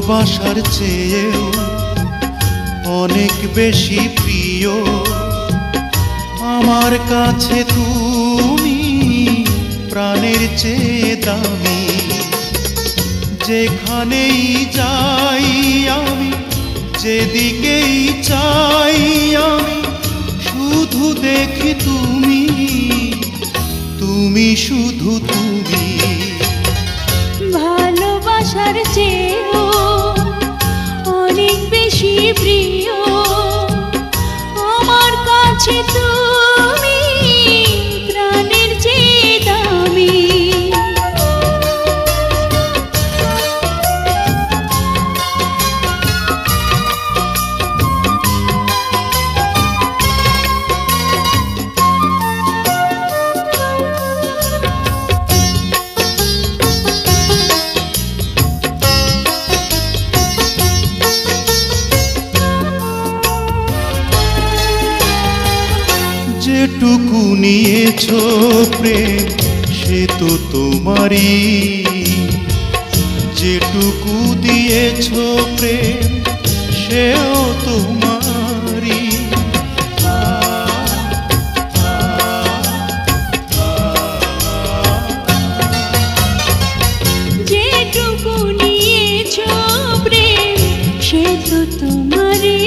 ভালোবাসার চেয়েও অনেক বেশি প্রিয় আমার কাছে তুমি, প্রাণের চেয়ে দামি। যেখানেই যাই আমি, যেদিকেই চাই আমি, শুধু দেখি তুমি, তুমি শুধু তুমি। ভালোবাসার চেয়েও অনেক বেশি প্রিয় আমার কাছে তুমি, প্রাণের চেয়ে দামি। যেটুকু নিয়েছো প্রেম সে তো তোমারই, যেটুকু দিয়েছো প্রেম সেও তোমারই। যেটুকু নিয়েছো প্রেম সে তো তোমারই,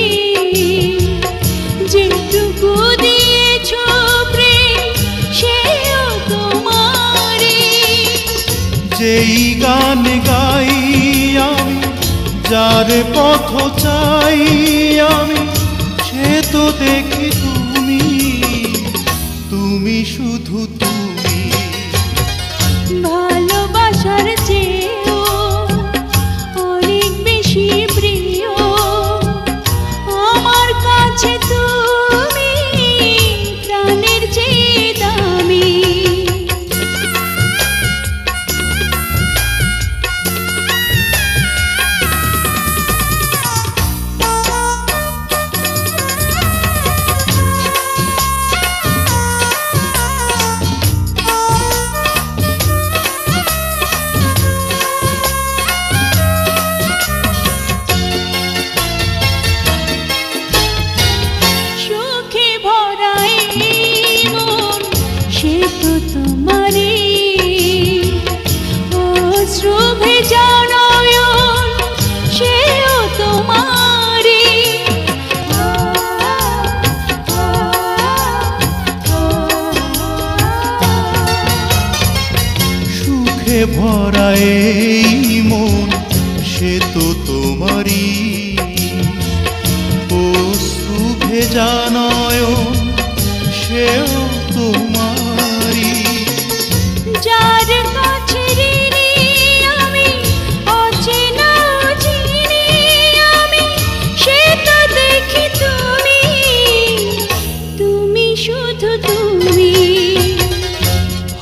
যেটুকু দিয়েছো প্রেম সেও তোমারই। যেই গান গাই আমি, যার পথ চাই আমি, সে তো দেখি তুমি, তুমি শুধু তুমি। ভালোবাসার চেয়েও অনেক বেশি প্রিয় আমার কাছে তুমি, প্রাণের চেয়ে দামি। সুখে ভরা এই মন সে তো তোমারই, অশ্রু ভেজা নয়ন সেও তোমারই। সুখে ভরা এই মন সে তো তোমারই, অশ্রু ভেজা নয়ন সেও তোমারই। যার কাছে ঋণী আমি, অচেনা চিনি আমি, সে তো দেখি তুমি, তুমি শুধু তুমি।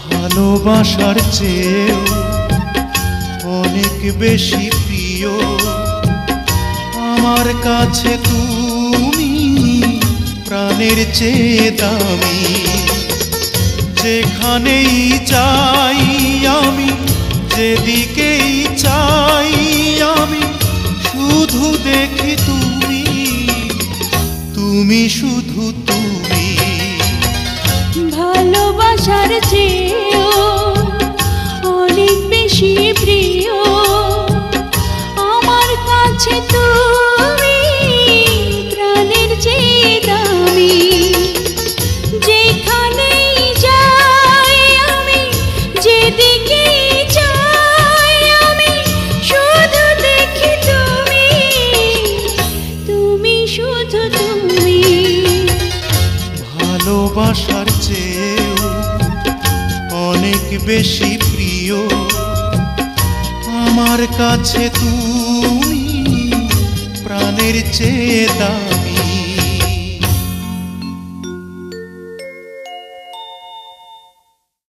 ভালোবাসার চেয়েও অনেক বেশি প্রিয় আমার কাছে তুমি, প্রাণের চেয়ে দামি। যেখানেই চাই আমি, যেদিকেই চাই আমি, শুধু দেখি তুমি, তুমি শুধু তুমি। ভালোবাসার চেয়েও অনেক বেশি প্রিয় আমার কাছে তুমি, প্রাণের চেয়ে দামি। যেখানেই যাই আমি, যেদিকেই চাই আমি, শুধু দেখি তুমি, তুমি শুধু তুমি। ভালোবাসার চেয়েও অনেক বেশি প্রিয় আমার কাছে তুমি, প্রাণের চেয়ে দামি।